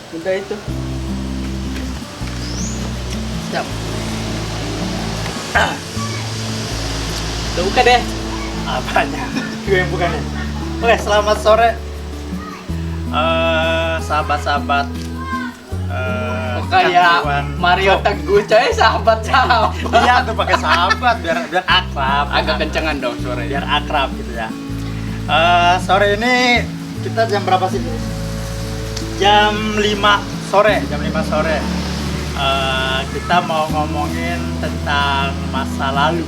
Udah itu. Siap. Udah buka deh. Apanya? Gue yang bukan ya. Oke, selamat sore. Sahabat-sahabat. Kayak kawan. Mario Teguh coy, sahabat-sahabat. Iya tuh pakai sahabat biar akrab. Agak kencengan dong suaranya. Biar akrab gitu ya. Sore ini kita jam berapa sih? Jam 5 sore. Kita mau ngomongin tentang masa lalu.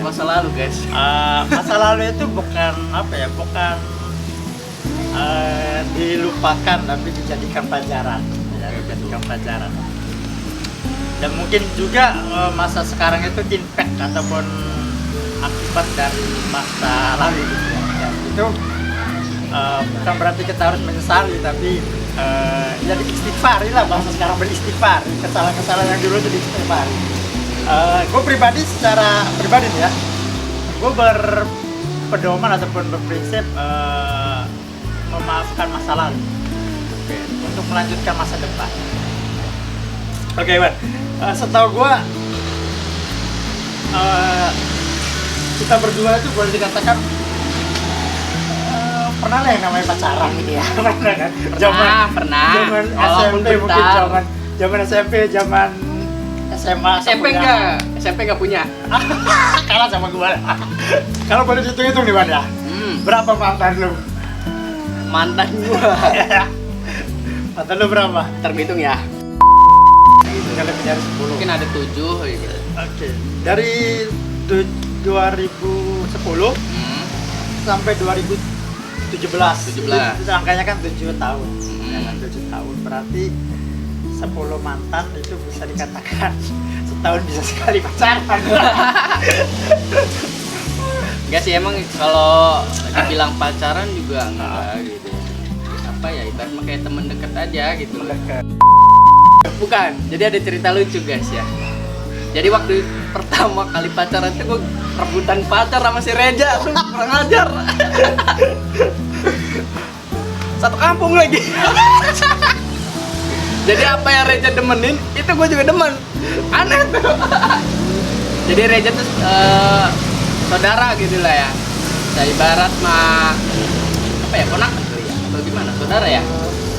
Masa lalu guys. Masa lalu itu bukan apa ya, bukan dilupakan tapi dijadikan pelajaran ya, dijadikan pelajaran. Dan mungkin juga masa sekarang itu impact ataupun akibat dari masa lalu gitu ya. Ya, itu bukan berarti kita harus menyesali, tapi jadi istighfar lah, bahasa sekarang beristighfar, kesalahan-kesalahan yang dulu itu diistighfar. Gue pribadi secara pribadi nih ya, gue berpedoman ataupun berprinsip memaafkan masa lalu, untuk melanjutkan masa depan. Oke, Wan, setahu gue kita berdua itu boleh dikatakan pernah lah yang namanya pacaran gitu ya. Pernah kan? Pernah. Zaman Walaupun SMP mungkin, bentar. zaman SMP, zaman SMA. SMP enggak punya. Kalah sama gua. Kalau boleh dihitung-hitung nih, Wan ya. Berapa mantan lu? Mantan gua. Mantan lu berapa? Terhitung ya. Udah lebih dari 10. Mungkin ada 7 gitu. Oke. Dari 2010 sampai 2017. 17. Itu angkanya kan 7 tahun. Hmm. Ya kan, 7 tahun. Berarti 10 mantan itu bisa dikatakan setahun bisa sekali pacaran. Enggak sih, emang kalau dibilang pacaran juga enggak gitu. Apa ya, ibarat kayak temen deket aja gitu. Bukan, jadi ada cerita lucu guys ya. Jadi waktu pertama kali pacaran tuh gue rebutan pacar sama si Reja tuh, kurang ajar. Satu kampung lagi. Jadi apa yang Reja demenin, itu gue juga demen. Aneh tuh. Jadi Reja tuh saudara gitu lah ya. Saya ibarat mah apa ya, ponakan tuh ya, atau gimana, saudara ya?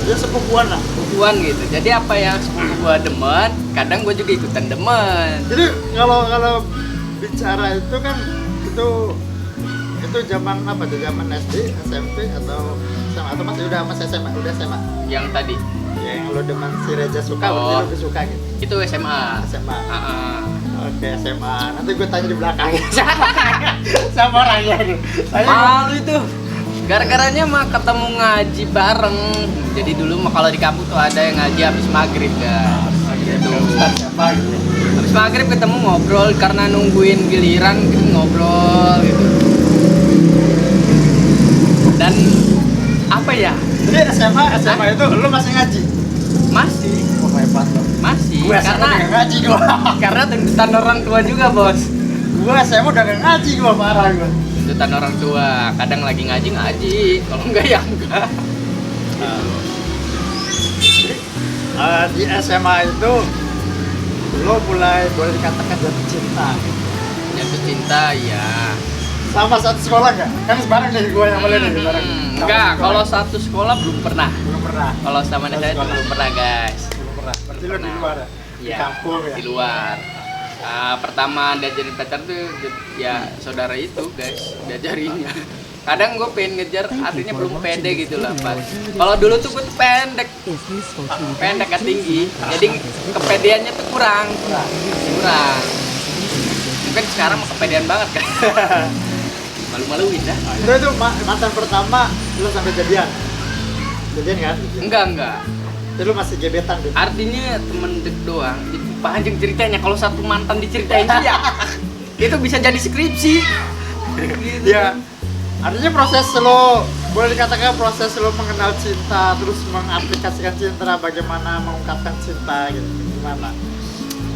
Dia sepupuan lah. Sepupuan gitu. Jadi apa yang sepupu gue demen, kadang gue juga ikutan demen. Jadi kalau bicara itu kan itu zaman apa tuh? Zaman SD, SMP atau SMA, atau masih udah SMA? Udah SMA. Yang tadi Yang lo demen si Reja suka, berarti lo lebih suka gitu. itu SMA. SMA. Heeh. Oke, SMA. Nanti gue tanya di belakang. Sama orangnya nih. Malu itu. Gara-garanya mah ketemu ngaji bareng. Jadi dulu mah kalau di kampung tuh ada yang ngaji habis maghrib guys. Gitu. Ustaz siapa gitu. Habis maghrib ketemu ngobrol, karena nungguin giliran gitu, ngobrol gitu. Dan apa ya? Jadi SMA itu lo masih ngaji? Masih. Oh, hebat lo. Masih. Gue SMA udah gak ngaji gue. Karena tuntutan orang tua juga, Bos. Gue SMA udah gak ngaji gue, parah gue. Tuntutan orang tua. Kadang lagi ngaji, kalau enggak ya enggak. Jadi di SMA itu lo mulai boleh dikatakan jatuh cinta. Jatuh cinta ya. Sama satu sekolah nggak? Kan bareng nih gue yang boleh nih bareng. Enggak, kalau satu sekolah belum pernah. Belum pernah. Kalau sama Satu saya sekolah. belum pernah, guys. Belum pernah. Berarti lo di Pernah. luar ya? Di Iya, kampung ya? di luar. Pertama diajarin pacar tuh ya saudara itu, guys, diajarinnya. Kadang gue pengen ngejar, artinya belum pede gitu lah, Pak. Kalau dulu tuh gue tuh pendek gak tinggi, jadi kepedeannya tuh kurang. Mungkin sekarang mah kepedean banget kan. Malu-maluin dah. Itu mantan pertama lo sampai jadian? Jadian kan? Enggak. Itu lo masih gebetan gitu? Artinya temen dek doang. Itu panjang ceritanya. Kalau satu mantan diceritain dia, itu bisa jadi skripsi. Gitu. Ya, artinya proses lo, boleh dikatakan proses lo mengenal cinta, terus mengaplikasikan cinta, bagaimana mengungkapkan cinta gitu, gimana?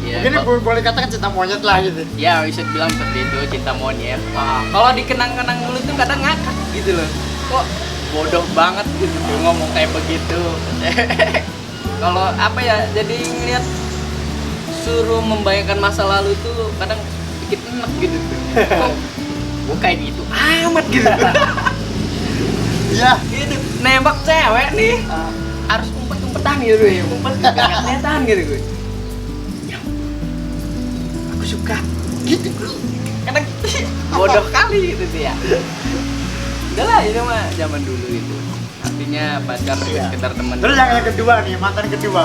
Ya, Mungkin boleh dikatakan cinta monyet lah gitu. ya bisa bilang seperti itu, cinta monyet. Kalau dikenang-kenang dulu tuh kadang ngakak gitu loh. Kok bodoh banget gitu ngomong kayak begitu. Kalau apa ya, jadi ngeliat suruh membayangkan masa lalu itu kadang bikin enak gitu tuh. Kok gue kayak gitu amat gitu. Iya. Gitu nembak cewek nih harus umpet-umpetan gitu ya, umpet gak kelihatan gitu gue. Ya, aku suka gitu bro. Kadang bodoh kali gitu sih ya. Udah lah, itu mah zaman dulu itu. Artinya pacar itu sekedar teman. Terus yang kedua nih, mantan kedua.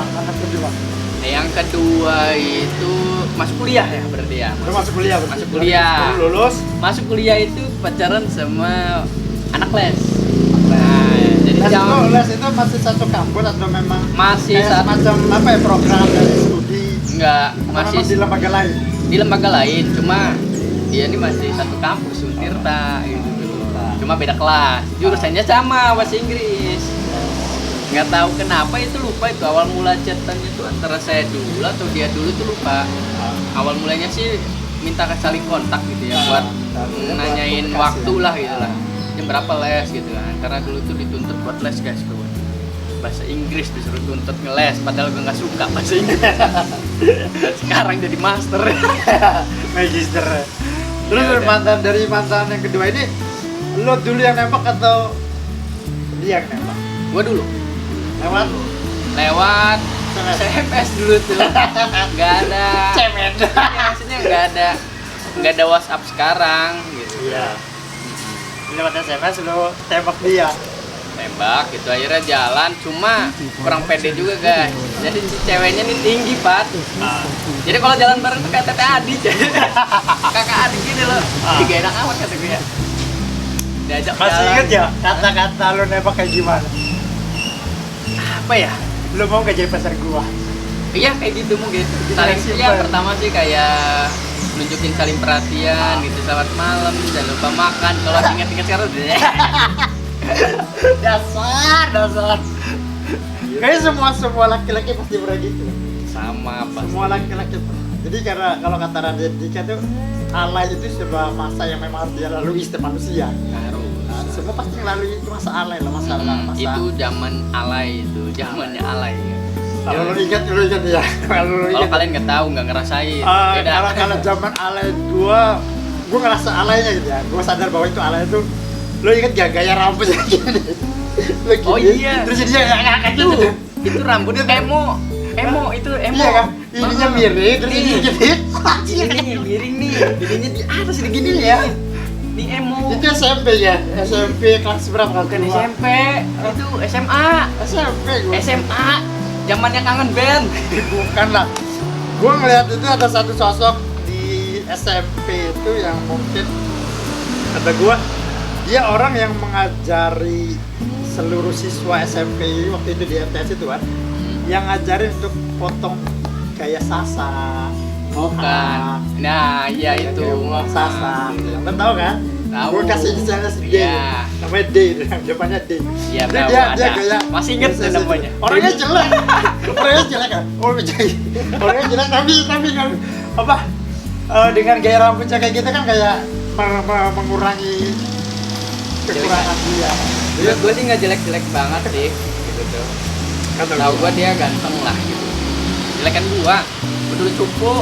Nah, yang kedua itu masuk kuliah ya berarti ya. Udah masuk kuliah. Masuk kuliah. Lulus. Masuk kuliah itu pacaran sama anak les. Nah, jadi Les itu masih satu kampus atau memang masih kayak semacam apa ya, program dari studi? enggak, Atau masih memang di lembaga lain. di lembaga lain, cuma dia ini masih satu kampus Untirta gitu. Cuma beda kelas. Jurusannya sama, bahasa Inggris. Nggak tahu kenapa itu lupa itu awal mula chatannya itu antara saya dulu atau dia dulu itu lupa. Awal mulanya sih minta saling kontak gitu ya buat nanyain waktu lah gitu lah. Jam berapa les gitu kan. Karena dulu tuh dituntut buat les guys tuh. Bahasa Inggris disuruh tuntut ngeles padahal gue nggak suka bahasa Inggris. Dan sekarang jadi master. Magister. Terus Ya, dari mantan yang kedua ini, lo dulu yang nembak atau dia yang nembak? Gua dulu Lewat lewat SMS dulu tuh. Nggak ada cemen. ya, maksudnya nggak ada WhatsApp sekarang gitu. Iya. Lewat SMS lo tembak dia. Tembak gitu akhirnya jalan, cuma kurang pede juga guys. Jadi si ceweknya nih tinggi Pat. Jadi kalau jalan bareng tuh kayak teteh adik. Kakak adik gini loh. Gak enak amat kata gue ya. Diajak Masih jalan. inget ya kata-kata lo nembak kayak gimana? Apa ya? Lo mau gak jadi pacar gua? Iya kayak gitu mungkin. Saling Simpel. ya pertama sih kayak nunjukin saling perhatian gitu, selamat malam, jangan lupa makan. Kalau inget-inget sekarang dasar. Kayaknya semua laki-laki pasti pernah gitu. sama apa? Semua laki-laki pernah. Jadi karena kalau kata Raditya tuh alay itu sebuah masa yang memang harus dilalui setiap manusia. Harus. Semua pasti melalui itu masa alay lah, masa Itu zaman alay itu, zamannya alay. Kalau lo ingat ya. Kalau kalian nggak tahu, nggak ngerasain, beda. Kalau zaman alay gua ngerasa alaynya gitu ya. Gua sadar bahwa itu alay itu. Lo ingat gak gaya rambutnya gini? Lo gini, Oh iya. terus dia ngangkat gitu. Itu rambut emo itu emo. Iya kan? Ininya miring, terus ini gini. Ini miring nih, jadinya di atas ini gini Iya. Ini emo. Itu SMP ya? SMP kelas berapa? Bukan SMP, itu SMA. SMP gua. SMA, zamannya kangen band. Bukan lah. Gua ngeliat itu ada satu sosok di SMP itu yang mungkin kata gua dia orang yang mengajari seluruh siswa SMP waktu itu di MTS itu kan, yang ngajarin untuk potong gaya sasa. Bukan. Nah, iya itu. Mohak sasa. Lo tau kan? Tahu. Gue kasih misalnya si D. Iya. Namanya D, depannya D. Iya, Jadi tahu dia ada. gaya. Masih inget tuh namanya. Orangnya jelek. Orangnya jelek kan? Orangnya jelek tapi kan apa? Dengan gaya rambutnya kayak gitu kan kayak mengurangi kekurangan dia. Gue sih nggak jelek-jelek banget sih, gitu tuh. Tahu gue dia ganteng lah gitu. Jelek kan gua dulu cupu.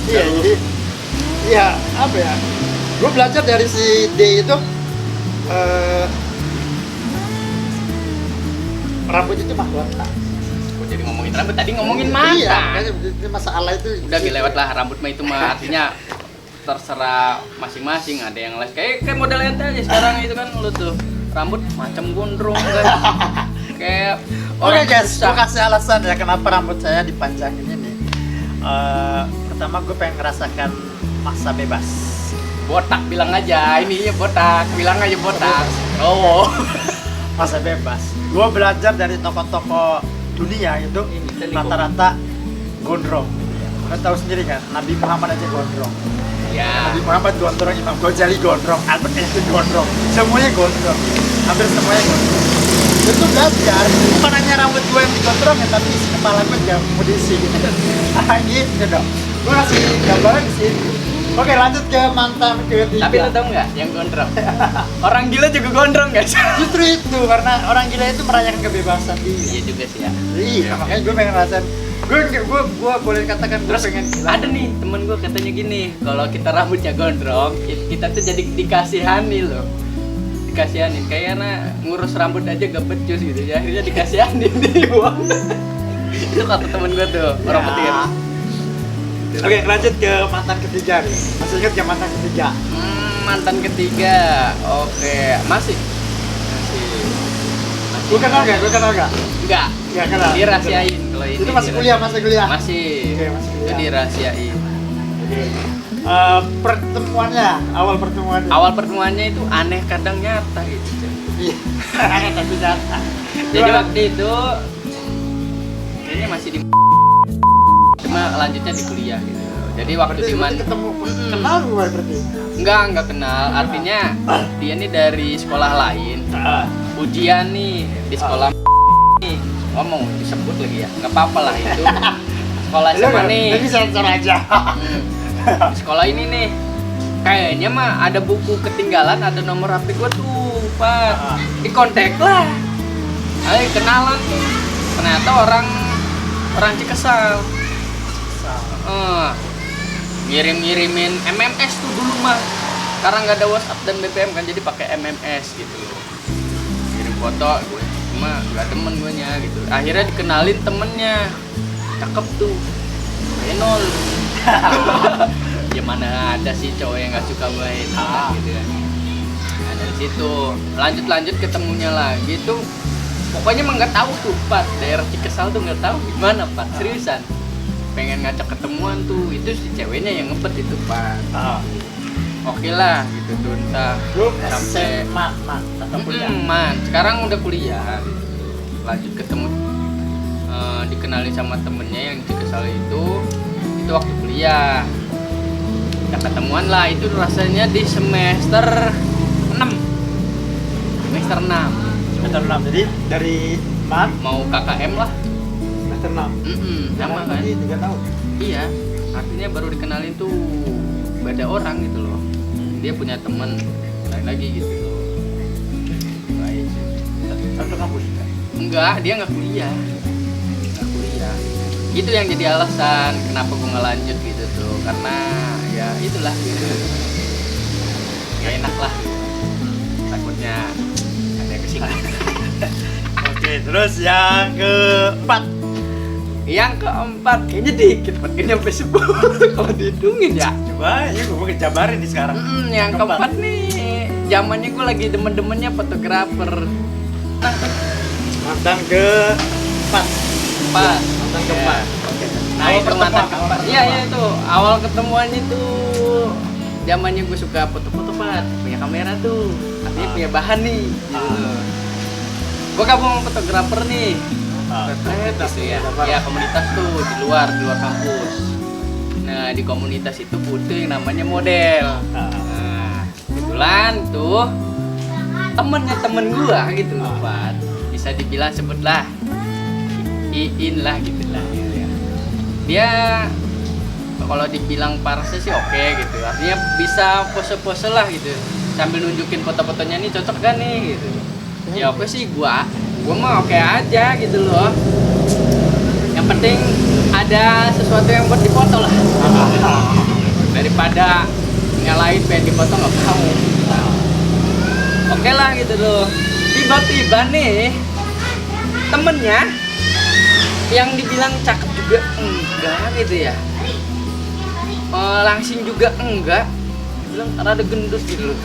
Iya, jadi iya apa ya? Gue belajar dari si D itu rambut itu mahkota. Kok jadi ngomongin rambut, tadi ngomongin Iya, mata. makanya itu masalah itu. Udah lewat lah rambut mah itu mah artinya terserah masing-masing, ada yang les kayak model ente aja sekarang itu kan lu tuh rambut macam gondrong kan. Kayak Oke guys, susah. gue kasih alasan ya kenapa rambut saya dipanjangin ini. Pertama gue pengen ngerasakan masa bebas. Botak bilang aja, ininya botak, bilang aja botak. Oh. Masa bebas. Gue belajar dari tokoh-tokoh dunia itu rata-rata gondrong. Lo tahu sendiri kan, Nabi Muhammad aja gondrong. Ya. Nabi Muhammad gondrong, Imam Ghazali gondrong, Albert Einstein gondrong, semuanya gondrong, hampir semuanya gondrong. Itu belajar, bukan hanya rambut gue yang digondrong ya, tapi kepala gue juga mau diisi gitu. Gitu dong. Gue kasih gambaran di sini. Oke, lanjut ke mantan ketiga. Tapi lu tau nggak yang gondrong? Orang gila juga gondrong guys. Justru itu, karena orang gila itu merayakan kebebasan dia. Iya juga sih ya. Iya, makanya gue pengen ngerasain. Gue boleh katakan gue Terus pengen gila. ada nih temen gue katanya gini, kalau kita rambutnya gondrong, kita tuh jadi dikasihani loh. Dikasihanin, kayaknya ngurus rambut aja gak becus gitu ya, akhirnya dikasihanin di uang. Itu kata temen gue tuh, orang Ya. petir. Oke, lanjut ke mantan ketiga nih. Masih ingat ya mantan ketiga? Mantan ketiga, oke, masih. Gue kenal gak? Enggak, Gak kenal. dirahasiain kalau ini. Itu masih kuliah, masih kuliah. Masih. Oke, masih Itu kuliah. dirahasiain. Oke. Pertemuannya, awal pertemuannya. Awal pertemuannya itu aneh kadang nyata gitu. Iya. Tapi nyata. Jadi waktu itu kayaknya masih di cuma lanjutnya di kuliah gitu. Jadi waktu Berarti cuman ketemu kenal gue berarti. enggak kenal. Artinya dia nih dari sekolah lain. Ujian nih di sekolah nih. Ngomong disebut lagi ya. Enggak apa-apa lah itu. Sekolah SMA nih. Ini sensor aja. Di sekolah ini nih. Kayaknya mah ada buku ketinggalan, ada nomor HP gua tuh, Pak. Di kontak lah. Ayo kenalan tuh. Ternyata orang Cikesal. Ngirim-ngirimin MMS tuh dulu mah. Sekarang nggak ada WhatsApp dan BBM kan, jadi pakai MMS gitu loh. Kirim foto, gue cuma nggak demen gue nya gitu. Akhirnya dikenalin temennya, cakep tuh, Renol. Ya mana ada sih cowok yang nggak suka main gitu kan. Nah dari situ lanjut ketemunya lagi tuh. Pokoknya emang nggak tahu tuh Pat, daerah Cikesal tuh nggak tahu gimana Pat, seriusan. Pengen ngajak ketemuan tuh, itu si ceweknya yang ngebet itu Pak. Oke lah gitu tuh entah Lu sampai SMA atau kuliah? man, sekarang udah kuliah gitu. Lanjut ketemu dikenalin sama temennya yang di Cikesal itu waktu kuliah. Kita ketemuan lah, itu rasanya di semester 6. Semester 6 Semester 6, jadi dari Maret mau KKM lah. semester 6. Sama kan? 3 tahun. Iya, artinya baru dikenalin tuh beda orang gitu loh. Dia punya temen lain lagi gitu loh. Baik. Satu kampus. Enggak, dia nggak kuliah. Itu yang jadi alasan kenapa gue ngelanjut gitu tuh, karena ya itulah gitu. Gak enak lah. Takutnya ada yang kesinggung. Oke, terus yang keempat. Yang keempat kayaknya dikit, kayaknya nyampe 10 kalau dihitungin ya. Coba ya gue mau kejabarin nih sekarang. Yang keempat nih, zamannya gue lagi demen-demennya fotografer. Mantan keempat. Empat. Mantan keempat. Oke. Nah Awal itu pertemuan, mantan awal keempat. pertemuan. Iya itu awal ketemuannya tuh zamannya gue suka foto-foto Pat, punya kamera tuh, artinya punya bahan nih. Gitu. Gue gabung sama fotografer nih. Komunitas tuh ya. Ya komunitas tuh di luar kampus. Nah di komunitas itu butuh yang namanya model. Nah kebetulan tuh temennya temen gua gitu loh Pat. Bisa dibilang sebutlah Iin lah gitu lah. Dia kalau dibilang parasnya sih oke gitu. Artinya bisa pose-pose lah gitu. Sambil nunjukin foto-fotonya nih cocok gak nih gitu. Ya oke sih gua mah oke aja gitu loh. Yang penting ada sesuatu yang buat dipoto lah. Daripada nyalain pengen dipoto nggak mau. Oke lah gitu loh. Tiba-tiba nih temennya yang dibilang cakep juga enggak gitu ya. Langsing juga enggak. Bilang rada gendut gitu loh.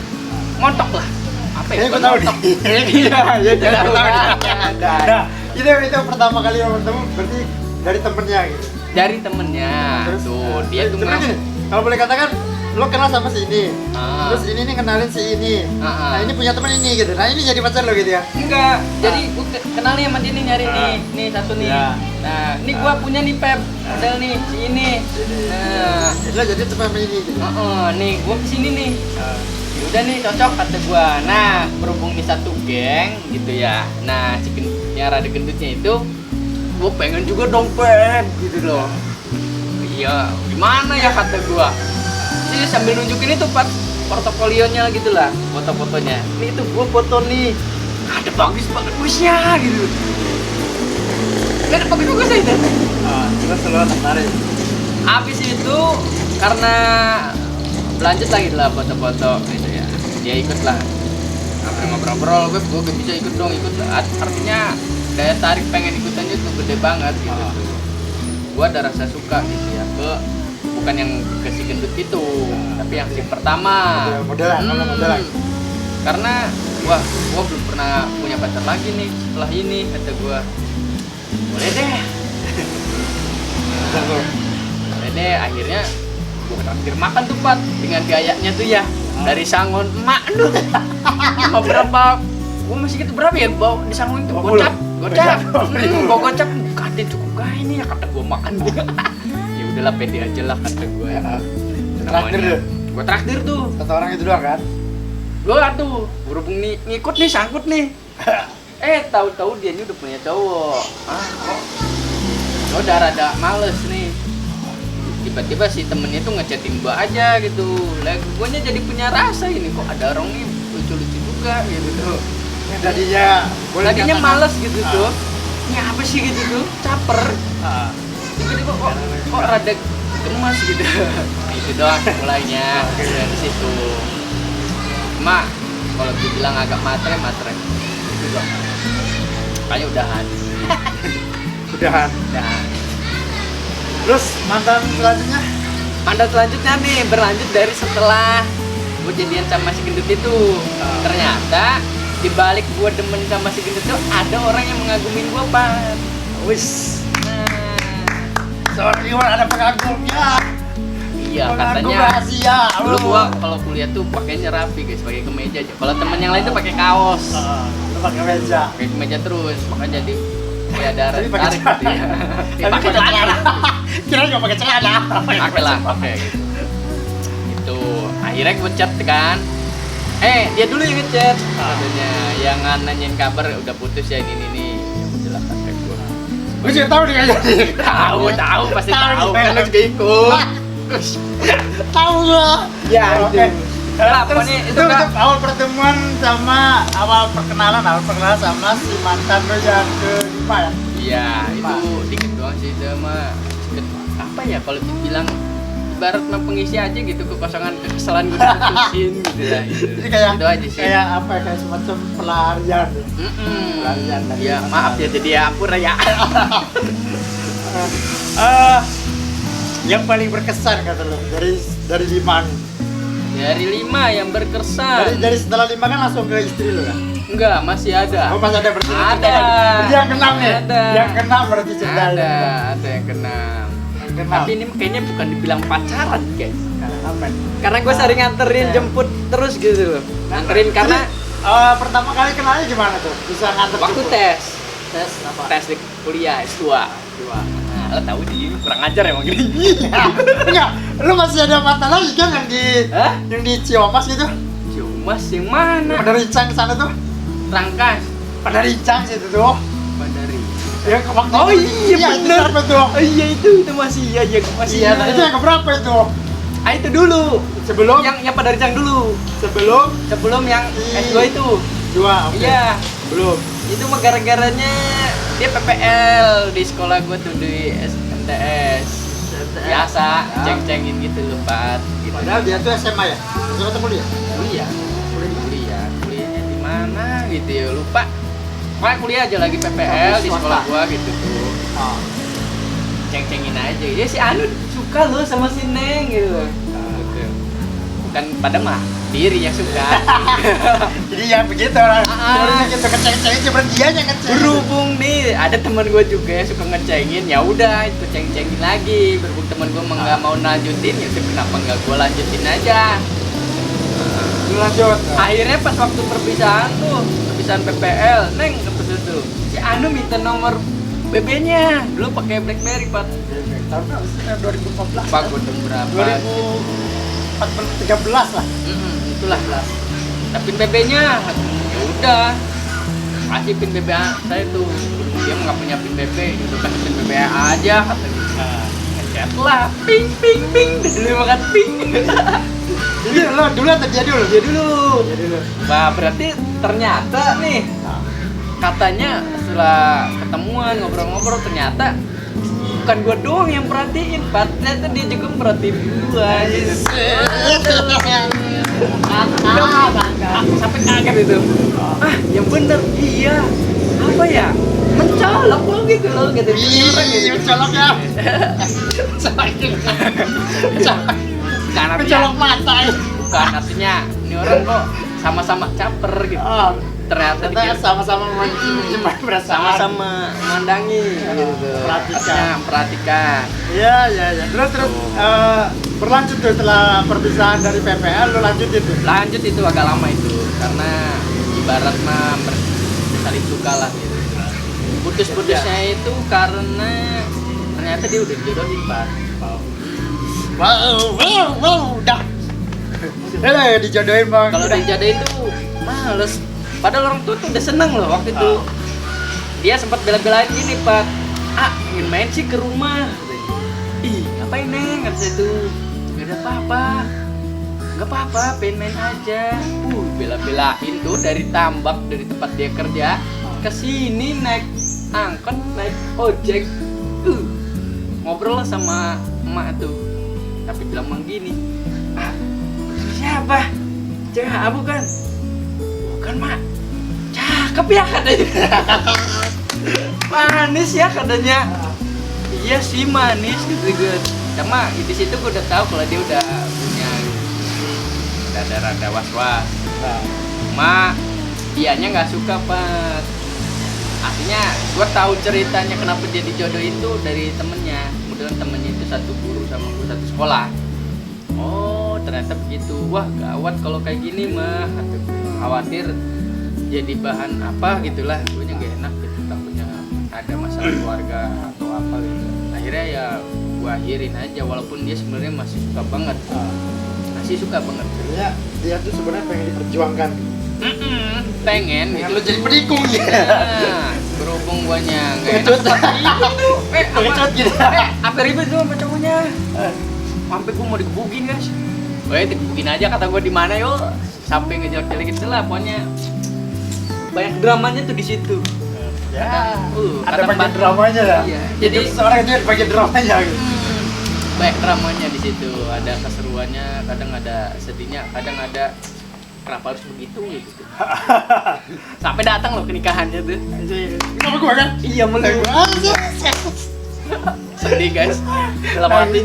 Montok lah. Apa ya? Gue tahu nih. Iya, gue tahu. Nah, itu pertama kali yang bertemu berarti dari temennya gitu. Dari temennya. Terus Tuh, dia tuh terus ngasih. gini, kalau boleh katakan lo kenal sama si ini. Terus ini nih kenalin si ini. Nah, ini punya temen ini gitu. Nah, ini jadi pacar lo gitu ya. Enggak, jadi gue kenal nih sama dia nih, nyari nih satu nih. Ya. Nah, ini gua punya nih Pep, model nih, si ini. Nah, Lo jadi temen sama ini gitu. nih gua kesini nih. Ya udah nih cocok kata gua. Nah, berhubung nih satu geng gitu ya. Nah, yang rada gendutnya itu gua pengen juga dong Pep gitu loh. Iya, gimana ya kata gua. Jadi sambil nunjukin itu Pat, portofolionya gitu lah, foto-fotonya. Ini tuh gua foto nih, ada bagusnya gitu. Gak ada bagusnya itu. Terus lu tertarik. Habis itu karena berlanjut lagi lah foto-foto gitu ya. Dia ikut lah. Ngobrol-ngobrol, gue gak bisa ikut dong, artinya daya tarik pengen ikutannya tuh gede banget gitu tuh. Gue ada rasa suka gitu ya bukan yang ke si gendut itu, tapi yang si pertama. Modelan. Karena gua belum pernah punya pacar lagi nih setelah ini, kata gua. Boleh deh. Boleh deh, akhirnya gua traktir makan tuh Pat dengan gayanya tuh ya. Dari sangon emak aduh. Sama berapa? Gua masih gitu berapa ya? Bawa di sangon itu gocap. Gua gocap kadin cukup gak ini ya, kata gua makan dia. Ya udahlah pede aja lah, kata gua. Traktir tuh. Gua traktir tuh. Satu orang itu doang kan? Gua tuh berhubung nih ngikut nih, sangkut nih. Tahu-tahu dia ini udah punya cowok. Kok udah rada males nih. Tiba-tiba si temennya tuh ngechatin gua aja gitu. Lah guanya jadi punya rasa ini, kok ada orang nih lucu-lucu juga gitu. Tadinya males gitu tuh. Ini apa sih gitu tuh? Caper. Tiba-tiba kok rada gemas gitu. Itu doang mulainya dari situ. Cuma kalau dibilang agak matre itu doang. Kayaknya udahan. Udahan. Terus mantan selanjutnya nih berlanjut dari setelah gue jadian sama si gendut itu. Ternyata di balik gue demen sama si gendut itu ada orang yang mengagumin gue Pak. Wis. Seorang Iwan ada pengagumnya. Iya, katanya rahasia. Dulu gua kalau kuliah tuh pakainya rapi guys, pakai kemeja aja. Kalau temen yang lain tuh pakai kaos. Lu pakai kemeja. Pakai kemeja terus, makanya jadi kayak ada tarik gitu ya. Pakai celana. Kira enggak pakai celana. Pakai gitu. Itu akhirnya gua chat kan. Dia dulu yang ngechat. Katanya yang nanyain kabar udah putus ya ini. Ya udahlah kata gua. Gua juga tahu dia jadi. Tahu pasti tahu. Kan lu juga ikut. Tahu gua. Ya, oke. Terus itu awal pertemuan sama awal perkenalan sama si mantan lo yang kelima ya. Iya, itu dikit doang sih sama apa ya kalau dibilang ibarat mah pengisi aja gitu kekosongan kekesalan gue diputusin gitu lah. Jadi kayak itu aja sih. Kayak apa ya, kayak semacam pelarian. Pelarian dari ya maaf ya jadi ya ampun ya. Yang paling berkesan kata lo dari 5 nih. Dari 5 yang berkesan. Dari setelah 5 kan langsung ke istri lo kan? Enggak, masih ada. Oh, masih ada berarti. Ada. Yang keenam nih. Ada. Yang keenam berarti ceritanya. Ada yang keenam. Tapi ini kayaknya bukan dibilang pacaran, guys. Apa? Karena gue sering nganterin jemput terus gitu loh. Nganterin karena pertama kali kenalnya gimana tuh? Bisa nganter waktu jemput? tes apa? Tes di kuliah S2. Nah, lo tahu di kurang ajar emang gini. Enggak, lu masih ada mata lagi kan yang di Ciamas gitu? Ciamas yang mana? Pada Rincang sana tuh. Rangkas. Pada Rincang situ tuh. Pada Rincang. Yang waktu Oh iya benar. Itu iya itu masih masih. Iya, itu yang keberapa itu? Itu dulu. Sebelum yang pada Rincang dulu. Sebelum yang S2 itu. 2, oke. Iya. Belum. Itu mah gara-garanya dia PPL di sekolah gue tuh di SMTS. Biasa ceng-cengin gitu loh Pak. Gitu. Padahal dia tuh SMA ya? SMA atau kuliah? Kuliahnya di mana gitu ya lupa. Pokoknya kuliah aja lagi PPL di sekolah gua gitu tuh. Ceng-cengin aja. Ya si Anu suka loh sama si Neng gitu. Bukan pada mah diri yang suka. Jadi yang begitu orang. Orang gitu keceng-cengin cuma dia yang ngeceng. Berhubung nih ada teman gua juga yang suka ngecengin, ya udah itu ceng-cengin lagi. Berhubung teman gua mah nggak mau lanjutin, ya udah kenapa nggak gua lanjutin aja. Lanjut. Akhirnya pas waktu perpisahan PPL, Neng apa tuh? Si Anu minta nomor BB-nya. Dulu pakai BlackBerry, Pak. Tahun berapa sih? 2014. Pak, udah berapa? 2013 lah. Itulah. Tapi BB-nya ya udah. Kasih pin BB saya tuh. Dia nggak punya pin BB, udah kasih pin BB aja kata dia. set lah, ping ping ping, dulu makan ping. Jadi lo dulu atau dia dulu? Dia dulu. Dia dulu. Wah, berarti ternyata nih katanya setelah ketemuan ngobrol-ngobrol ternyata bukan gua doang yang perhatiin, Pat. Ternyata dia juga merhatiin gua. Sampai kaget itu. Ah, yang bener. Iya. Apa ya? Mencolok lo gitu loh, gitu. Orang gitu. Mencolok ya. Karena Mencolok mata ya. bukan artinya ini orang kok sama-sama caper gitu. Oh, Ternyata kita sama-sama sama-sama memandangi gitu. Perhatikan. Perhatikan. Iya. Terus berlanjut tuh setelah perpisahan dari PPL lo lanjutin tuh. Lanjut itu agak lama itu karena ibarat mah saling suka lah gitu. Putus-putusnya itu karena ternyata dia udah dijodohin, Pak. Wow, dah. Dijodohin bang. Kalau dijodohin tuh males. Padahal orang tua tuh udah seneng loh waktu itu. Dia sempat bela-belain gini, Pak. Ingin main sih ke rumah. Ih, ngapain Neng? Kata saya tuh. Gak ada apa-apa. Gak apa-apa, pengen main aja. Bela-belain tuh dari Tambak, dari tempat dia kerja ke sini naik angkot, naik ojek. Ngobrol lah sama emak tuh. Tapi bilang emang gini. Siapa? Cewek abu kan? Bukan, Mak. Cakep ya katanya. Manis ya katanya. Iya sih manis gitu. Cuma di situ gue udah tahu kalau dia udah punya udah ada rada was-was. Cuma dianya nggak suka, Pak. Artinya gue tahu ceritanya kenapa dia dijodohin itu dari temennya. Kemudian temennya itu satu guru sama gue satu sekolah. Oh ternyata begitu. Wah gawat kalau kayak gini mah. Khawatir jadi bahan apa gitulah. Gue nya gak enak gitu. Takutnya ada masalah keluarga atau apa gitu. Akhirnya ya gue akhirin aja walaupun dia sebenarnya masih suka banget. Masih suka banget. Sebenarnya dia tuh sebenarnya pengen diperjuangkan. Pengen gitu. Lo jadi pendukung ya. Nah, berhubung guanya nggak enak seperti itu. Pengecut gitu. Apa ribet tuh sama cowoknya? Sampai gue mau dikebukin guys. Dikebukin aja kata gue di mana yo. Sampai ngejelek-jelekin gitu lah pokoknya. Banyak dramanya tuh di situ. Ya. Kata Ada bagian Mbak- dramanya ya. Iya. Jadi seorang itu ada bagian dramanya gitu. Banyak dramanya di situ. Ada keseruannya, kadang ada sedihnya, kadang ada kenapa harus begitu gitu. Sampai datang loh ke nikahannya tuh. Kenapa gue kan? Iya melulu. Sedih guys. Dalam arti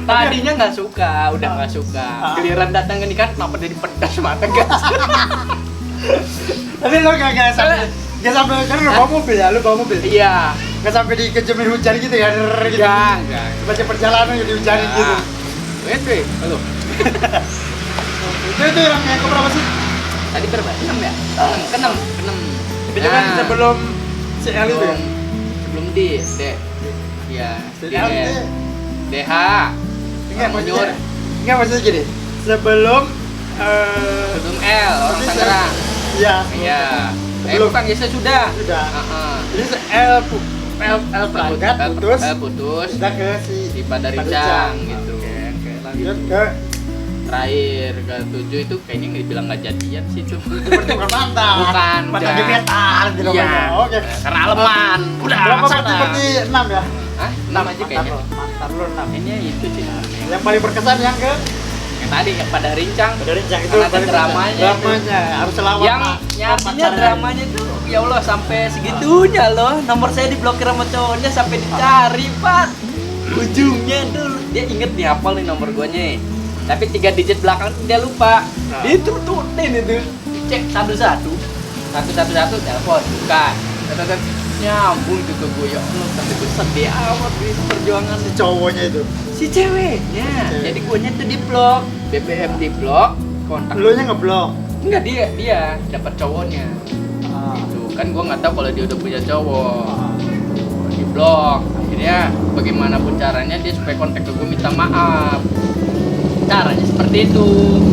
tadinya nggak suka, udah nggak suka. Giliran datang ke nikahan kenapa jadi pedas mata guys. Tapi lo gak sampai kan lo bawa mobil ya, lo bawa mobil. Iya. Gak sampai dikejemin hujan gitu ya, gitu. Enggak. Baca perjalanan jadi hujanin gitu. Wede, halo. Itu yang keberapa sih? Tadi berapa? 6 ya? 6. Tapi itu kan sebelum CL itu ya? Sebelum D. Iya. CL itu DH. Enggak Manyur. maksudnya gini. Sebelum Sebelum L, orang Tangerang. Iya. Iya. Sebelum. Bukan, ya sudah. Sudah. Heeh. Jadi L berangkat putus. Putus. Kita ke Di Padarincang gitu. Oke, lanjut ke Terakhir ke 7 itu kayaknya nggak dibilang nggak jadian sih itu. pertemuan mantan. Bukan, mantan udah. gebetan gitu Iya. namanya. Oke. Karena aleman. Udah. Berapa sana. berarti 6 ya? Hah? 6 aja kayaknya. Mantan lo 6. Kayaknya itu sih. Yang paling berkesan yang ke Yang tadi yang pada rincang. Rincang itu Karena ada paling dramanya. dramanya harus selawat. Yang nyatinya dramanya tuh ya Allah sampai segitunya loh. Nomor saya diblokir sama cowoknya sampai dicari, Pak. Ujungnya tuh dia inget nih hafal nih nomor guanya. Tapi 3 digit belakang dia lupa. Dia turutin itu. Cek satu-satu. Satu-satu telepon, bukan. Tetet nyambung juga gue ya Allah, tapi gue sedih amat di perjuangan Si cowoknya itu. si ceweknya. Jadi guanya tuh di blok, BBM di blok, kontak. Lu nya ngeblok. Enggak, dia dapat cowoknya. Gitu. Kan gua nggak tahu kalau dia udah punya cowok. Di blok. Akhirnya bagaimanapun caranya dia supaya kontak ke gua minta maaf. Caranya seperti itu.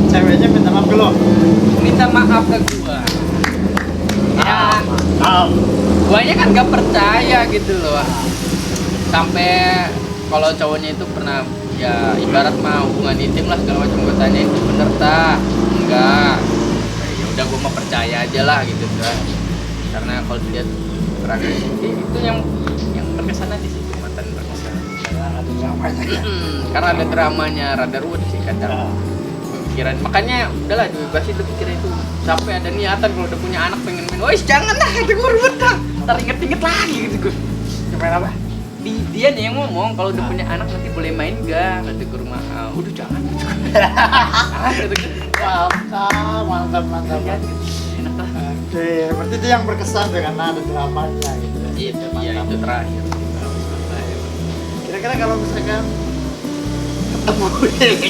Ceweknya minta maaf ke lo. Minta maaf ke gua. Ya, guanya kan gak percaya gitu loh. Sampai kalau cowoknya itu pernah ya ibarat mah hubungan intim lah segala macam, gue tanya itu bener tak? Enggak. Ya udah gue mah percaya aja lah gitu kan. Karena kalau dilihat terakhir itu yang berkesan di situ, mantan berkesan. Karena ada dramanya. Karena ada dramanya, rada ruwet sih kadang. Pikiran makanya udahlah dibebasin tuh pikiran itu. Sampai ada niatan kalau udah punya anak pengen main, woi jangan lah, ada gue ruwet dah. Ntar inget-inget lagi gitu gue. Gimana apa? Dia nih yang ngomong kalau udah punya anak nanti boleh main gak? Kata ke rumah, udah jangan. Mantap. Enak lah. Oke, berarti itu yang berkesan dengan ada dramanya gitu. Itu iya itu terakhir. Kira-kira kalau misalkan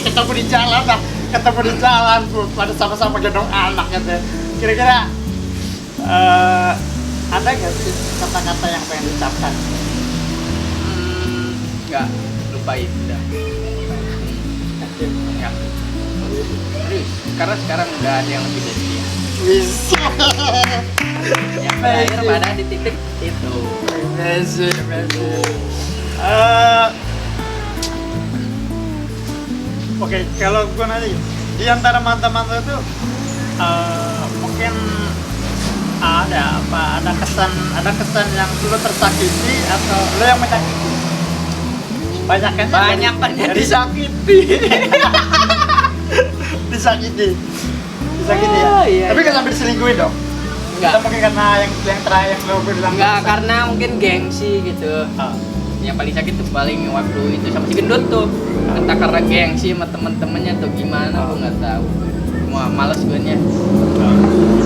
ketemu di jalan lah, ketemu di jalan pada sama-sama gendong anak gitu. Kira-kira ada nggak sih kata-kata yang pengen diucapkan? Enggak, lupain udah. Enggak. Serius, karena sekarang udah ada yang lebih dari dia. Bisa. Yang terakhir pada di titik itu. Messi. Oke, kalau gue nanti di antara mantan-mantan itu mungkin ada kesan yang lu tersakiti atau lu yang menyakiti? Banyak kan? Banyak disakiti. disakiti ya. Iya, Tapi iya. kan sampai diselingkuhin dong. Enggak. Kita mungkin karena yang terakhir yang lu bilang. Enggak, karena mungkin gengsi gitu. Yang paling sakit tuh paling waktu itu sama si gendut tuh. Entah karena gengsi sama temen-temennya atau gimana, gue nggak tahu. Wah, males gue nya.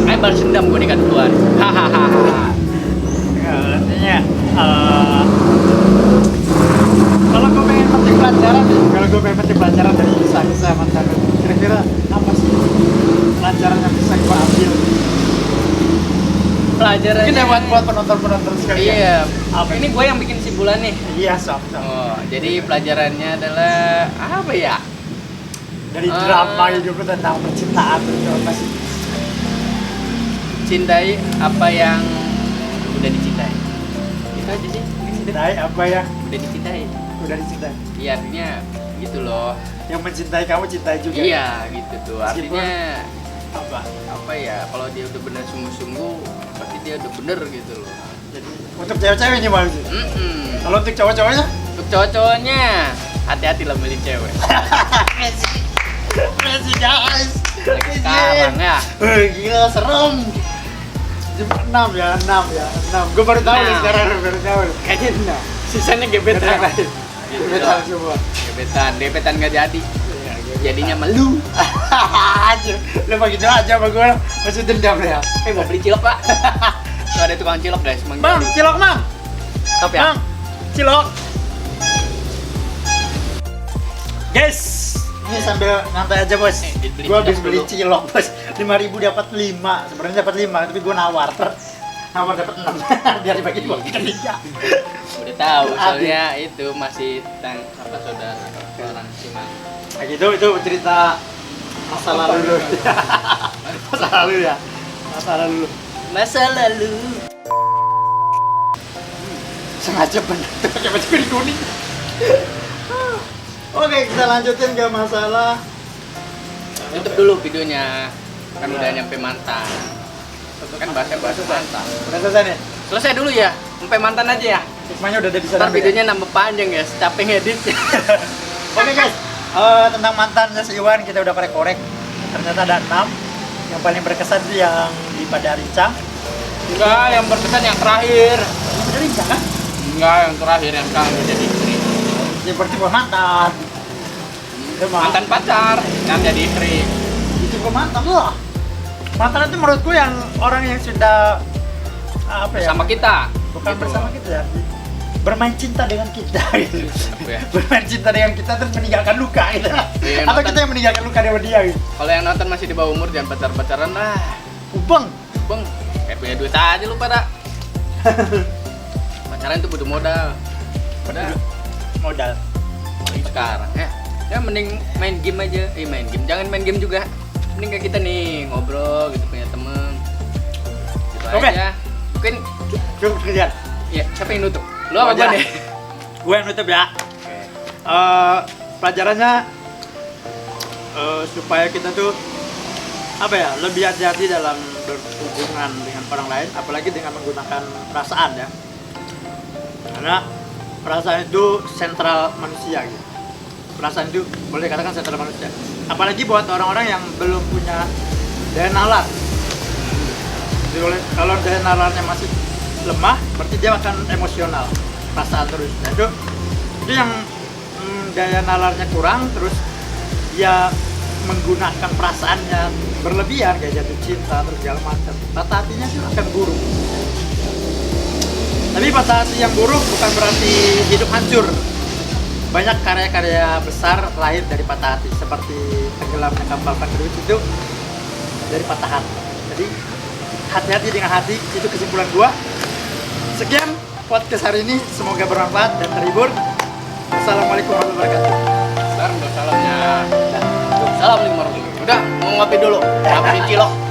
Ayo balas dendam gue nih kan keluar. Hahaha. Artinya kalau gue pengen petik pelajaran dari kisah mantan lu, kira-kira apa sih pelajaran yang bisa gue ambil? Pelajaran. Mungkin ya buat penonton sekalian. Iya. Apa Ini gue yang bikin simpulan nih. Iya, sob. Oh, jadi pelajarannya adalah apa ya? Dari drama hidup lu tentang percintaan itu apa sih? Cintai apa yang udah dicintai. Itu aja sih. Cintai apa yang Udah dicintai. udah dicintai. Iya, artinya gitu loh. Yang mencintai kamu cintai juga. Iya, gitu tuh. Meskipun- Artinya Apa? ya? Kalau dia udah bener sungguh-sungguh, pasti dia udah bener gitu loh. Jadi untuk cewek-cewek ini malu sih. Kalau untuk cowok-cowoknya? Untuk cowok-cowoknya, hati-hati lah milih cewek. Messi guys. Sekarang ya. Gila serem. Jam 6 ya. Gue baru tahu Enam. sekarang baru tahu. Kayaknya enggak. Sisanya gebetan. Gebetan semua. Gebetan nggak jadi. Jadinya malu. Anjir, lu begitu aja sama gue masih dendam ya. Mau beli cilok pak? Tuh ada tukang cilok guys. Bang, cilok mang. Top ya. Bang, cilok. Guys, ini sambil ngantai aja bos. Beli Gue habis cilok beli dulu. cilok bos. 5.000 dapat 5. Sebenarnya dapat 5, tapi gue nawar dapat 6. Biar dibagi 2 kita 3. Udah tahu soalnya itu masih saudara orang Simal. Nah gitu, itu cerita masa lalu dulu. Masa lalu. Sengaja bener tuh pakai baju kuning. Oke, kita lanjutin ke masalah. Tutup dulu videonya. Kan udah nyampe mantan. Kan bahasa mantan. Udah selesai nih. Selesai dulu ya. Sampai mantan aja ya. Hikmahnya udah ada di sana. Ntar videonya nambah panjang guys. Capek ngedit. Oke guys, tentang mantannya si Iwan kita udah korek-korek. Ternyata ada 6. Yang paling berkesan itu yang di pada Rincang. Enggak, yang berkesan yang terakhir. Yang pada Rincang kan? Enggak, yang terakhir yang sekarang jadi istri. Ya berarti bukan mantan. Itu mah. Mantan pacar yang jadi istri. Itu bukan mantan lah. Mantan itu menurutku yang orang yang sudah apa ya? Sama kita. Bukan Gitu. bersama kita ya. Bermain cinta dengan kita gitu. Apa ya? Bermain cinta dengan kita terus meninggalkan luka gitu. Iya, Atau mantan. kita yang meninggalkan luka dengan dia gitu. Kalau yang nonton masih di bawah umur jangan pacar-pacaran lah. Ubeng. Bang, kayak punya duit aja lu pada. Pacaran itu butuh modal. Udah Modal. apalagi sekarang ya. Ya mending main game aja. Main game. Jangan main game juga. Mending kayak kita nih ngobrol gitu punya temen. Gitu Oke. aja. Mungkin Cukup sekian. ya siapa yang nutup? Lu apa Gua aja. nih? Gue yang nutup ya. Oke. pelajarannya supaya kita tuh apa ya, lebih hati-hati dalam berhubungan dengan orang lain, apalagi dengan menggunakan perasaan ya. Karena perasaan itu sentral manusia gitu. Perasaan itu boleh katakan sentral manusia. Apalagi buat orang-orang yang belum punya daya nalar. Jadi, kalau daya nalarnya masih lemah, berarti dia akan emosional, perasaan terus. Nah, itu yang daya nalarnya kurang, terus dia menggunakan perasaannya berlebihan kayak jatuh cinta terus segala macam. Patah hatinya sih akan buruk. Tapi patah hati yang buruk bukan berarti hidup hancur. Banyak karya-karya besar lahir dari patah hati, seperti tenggelamnya kapal Tanggerut itu dari patah hati. Jadi hati-hati dengan hati, itu kesimpulan gua. Sekian podcast hari ini, semoga bermanfaat dan terhibur. Assalamualaikum warahmatullahi wabarakatuh. Salamnya. Salam warahmatullahi wabarakatuh. Udah, mau ngopi dulu. Ngopi cilok.